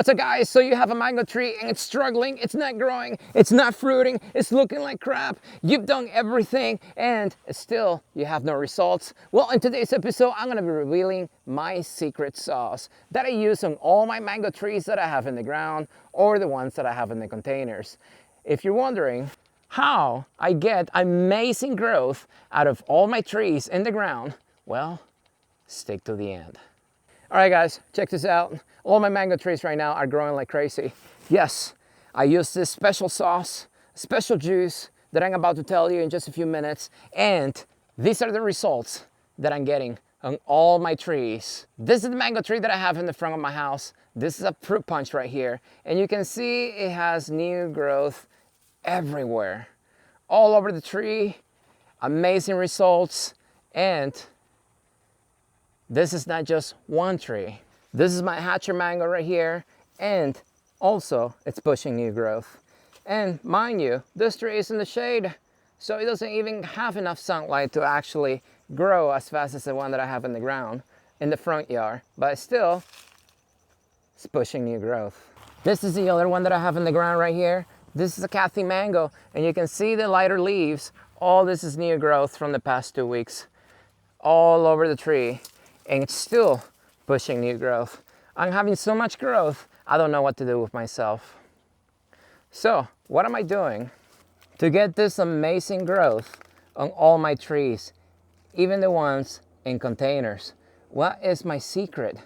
What's up, guys? So you have a mango tree and it's struggling, it's not growing, it's not fruiting, it's looking like crap. You've done everything and still you have no results. Well, in today's episode, I'm gonna be revealing my secret sauce that I use on all my mango trees that I have in the ground or the ones that I have in the containers. If you're wondering how I get amazing growth out of all my trees in the ground, well, stick to the end. All right, guys, check this out. All my mango trees right now are growing like crazy. Yes, I use this special sauce, special juice that I'm about to tell you in just a few minutes. And these are the results that I'm getting on all my trees. This is the mango tree that I have in the front of my house. This is a fruit punch right here. And you can see it has new growth everywhere. All over the tree, amazing results. And this is not just one tree. This is my hatcher mango right here, and also it's pushing new growth. And mind you, this tree is in the shade, so it doesn't even have enough sunlight to actually grow as fast as the one that I have in the ground, in the front yard, but still, it's pushing new growth. This is the other one that I have in the ground right here. This is a Kathy mango, and you can see the lighter leaves. All this is new growth from the past 2 weeks, all over the tree. And it's still pushing new growth. I'm having so much growth, I don't know what to do with myself. So, what am I doing to get this amazing growth on all my trees, even the ones in containers? What is my secret?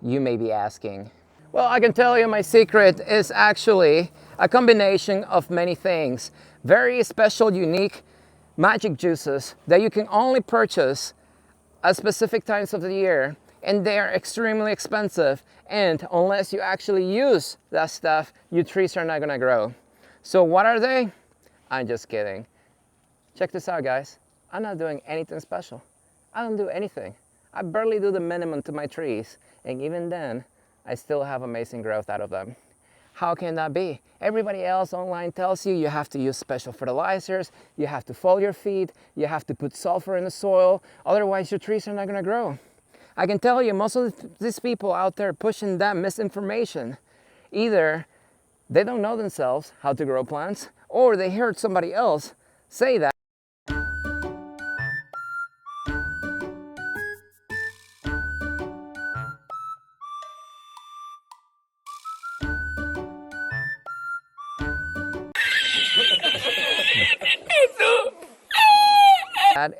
You may be asking. Well, I can tell you my secret is actually a combination of many things. Very special, unique magic juices that you can only purchase at specific times of the year, and they're extremely expensive, and unless you actually use that stuff, your trees are not gonna grow. So what are they? I'm just kidding. Check this out, guys. I'm not doing anything special. I don't do anything. I barely do the minimum to my trees, and even then I still have amazing growth out of them. How can that be? Everybody else online tells you you have to use special fertilizers, you have to foliar feed, you have to put sulfur in the soil, otherwise your trees are not gonna grow. I can tell you most of these people out there pushing that misinformation, either they don't know themselves how to grow plants, or they heard somebody else say that.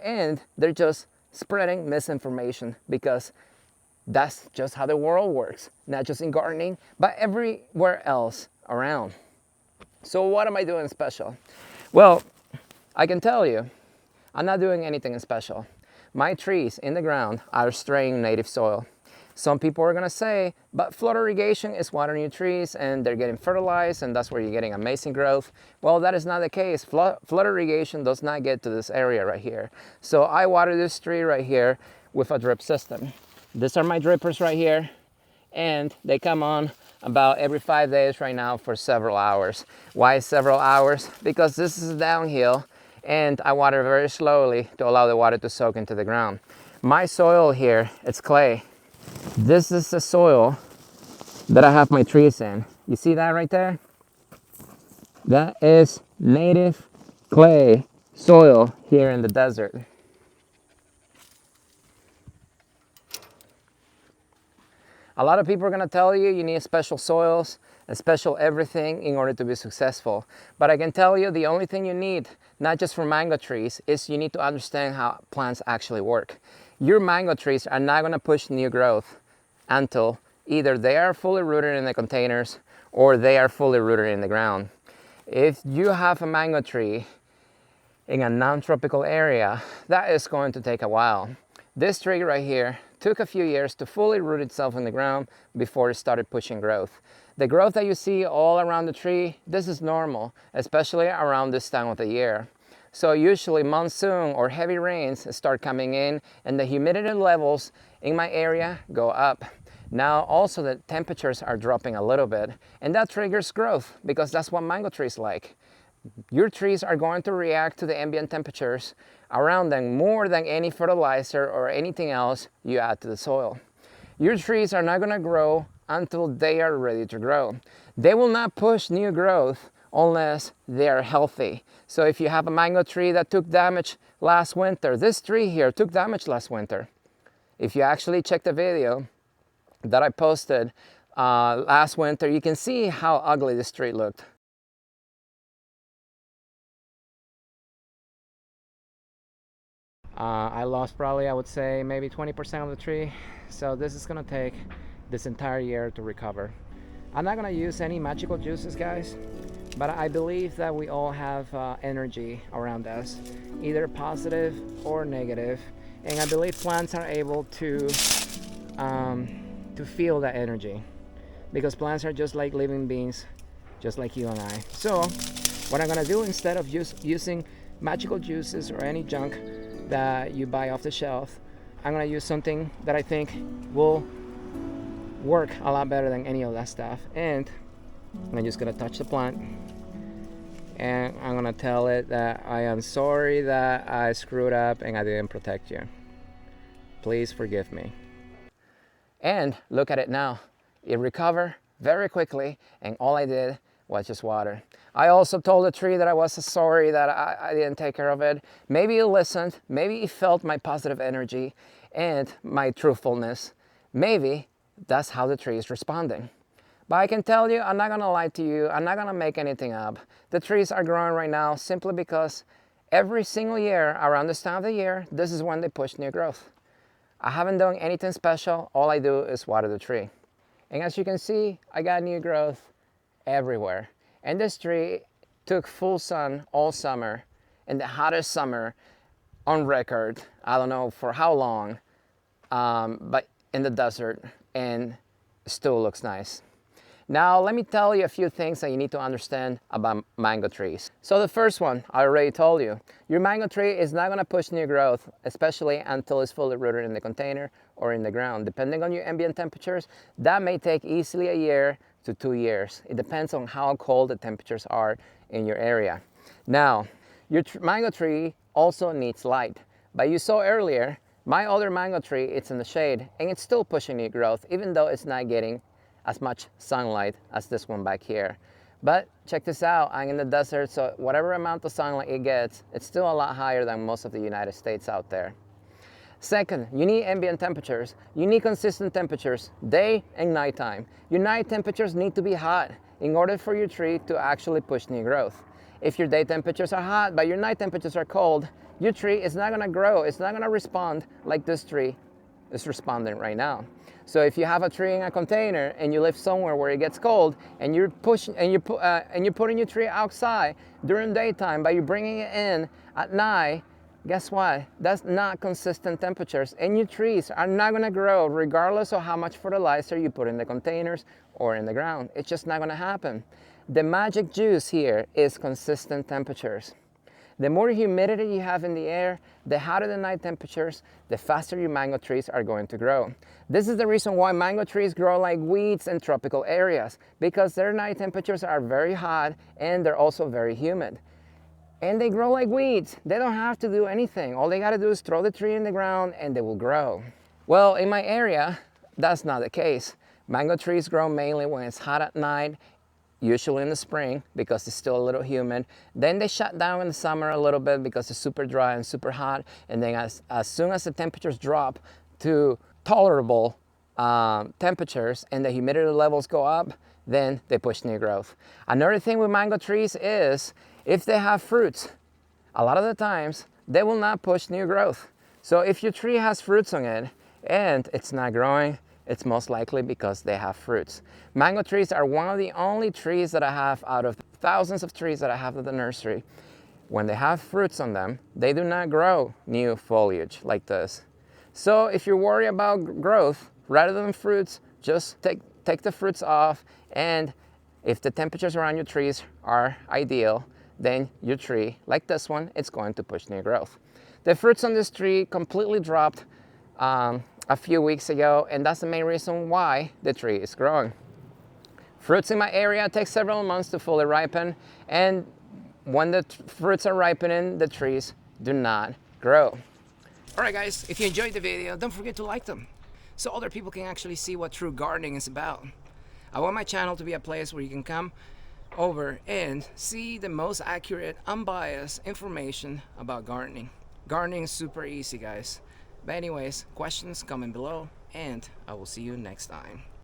And they're just spreading misinformation, because that's just how the world works, not just in gardening, but everywhere else around. So what am I doing special? Well, I can tell you, I'm not doing anything special. My trees in the ground are spraying native soil. Some people are gonna say, but flood irrigation is watering your trees and they're getting fertilized and that's where you're getting amazing growth. Well, that is not the case. Flood irrigation does not get to this area right here. So I water this tree right here with a drip system. These are my drippers right here, and they come on about every 5 days right now for several hours. Why several hours? Because this is downhill and I water very slowly to allow the water to soak into the ground. My soil here, it's clay. This is the soil that I have my trees in. You see that right there? That is native clay soil here in the desert. A lot of people are gonna tell you you need special soils and special everything in order to be successful. But I can tell you the only thing you need, not just for mango trees, is you need to understand how plants actually work. Your mango trees are not gonna push new growth until either they are fully rooted in the containers or they are fully rooted in the ground. If you have a mango tree in a non-tropical area, that is going to take a while. This tree right here took a few years to fully root itself in the ground before it started pushing growth. The growth that you see all around the tree, this is normal, especially around this time of the year. So usually monsoon or heavy rains start coming in and the humidity levels in my area go up. Now also the temperatures are dropping a little bit, and that triggers growth because that's what mango trees like. Your trees are going to react to the ambient temperatures around them more than any fertilizer or anything else you add to the soil. Your trees are not going to grow until they are ready to grow. They will not push new growth unless they are healthy. So if you have a mango tree that took damage last winter, this tree here took damage last winter. If you actually check the video that I posted last winter, you can see how ugly this tree looked. I lost probably, I would say, maybe 20% of the tree. So this is gonna take this entire year to recover. I'm not gonna use any magical juices, guys, but I believe that we all have energy around us, either positive or negative. And I believe plants are able to feel that energy, because plants are just like living beings, just like you and I. So what I'm gonna do, instead of using magical juices or any junk that you buy off the shelf, I'm gonna use something that I think will work a lot better than any of that stuff. And I'm just gonna touch the plant and I'm gonna tell it that I am sorry that I screwed up and I didn't protect you. Please forgive me. And look at it now. It recovered very quickly, and all I did was just water. I also told the tree that I was sorry that I didn't take care of it. Maybe it listened, maybe it felt my positive energy and my truthfulness. Maybe that's how the tree is responding. But I can tell you, I'm not gonna lie to you, I'm not gonna make anything up. The trees are growing right now simply because every single year around this time of the year, this is when they push new growth. I haven't done anything special, all I do is water the tree. And as you can see, I got new growth everywhere. And this tree took full sun all summer, in the hottest summer on record. I don't know for how long, but in the desert, and still looks nice. Now let me tell you a few things that you need to understand about mango trees. So the first one, I already told you, your mango tree is not gonna push new growth, especially until it's fully rooted in the container or in the ground. Depending on your ambient temperatures, that may take easily a year to 2 years. It depends on how cold the temperatures are in your area. Now, your mango tree also needs light. But you saw earlier, my other mango tree, it's in the shade and it's still pushing new growth, even though it's not getting as much sunlight as this one back here. But check this out, I'm in the desert, so whatever amount of sunlight it gets, it's still a lot higher than most of the United States out there. Second, you need ambient temperatures. You need consistent temperatures, day and nighttime. Your night temperatures need to be hot in order for your tree to actually push new growth. If your day temperatures are hot, but your night temperatures are cold, your tree is not gonna grow, it's not gonna respond like this tree is responding right now. So if you have a tree in a container and you live somewhere where it gets cold and you're pushing and you're putting your tree outside during daytime, but you're bringing it in at night, guess what? That's not consistent temperatures, and your trees are not gonna grow regardless of how much fertilizer you put in the containers or in the ground. It's just not gonna happen. The magic juice here is consistent temperatures. The more humidity you have in the air, the hotter the night temperatures, the faster your mango trees are going to grow. This is the reason why mango trees grow like weeds in tropical areas, because their night temperatures are very hot and they're also very humid. And they grow like weeds. They don't have to do anything. All they gotta do is throw the tree in the ground and they will grow. Well, in my area, that's not the case. Mango trees grow mainly when it's hot at night, usually in the spring because it's still a little humid. Then they shut down in the summer a little bit because it's super dry and super hot. And then as soon as the temperatures drop to tolerable temperatures and the humidity levels go up, then they push new growth. Another thing with mango trees is if they have fruits, a lot of the times they will not push new growth. So if your tree has fruits on it and it's not growing, it's most likely because they have fruits. Mango trees are one of the only trees that I have out of thousands of trees that I have at the nursery. When they have fruits on them, they do not grow new foliage like this. So if you're worried about growth, rather than fruits, just take the fruits off, and if the temperatures around your trees are ideal, then your tree, like this one, it's going to push new growth. The fruits on this tree completely dropped a few weeks ago, and that's the main reason why the tree is growing. Fruits in my area take several months to fully ripen, and when the fruits are ripening, the trees do not grow. Alright guys, if you enjoyed the video, don't forget to like them. so other people can actually see what true gardening is about. I want my channel to be a place where you can come over and see the most accurate, unbiased information about gardening. Gardening is super easy, guys. But anyways, questions comment below, and I will see you next time.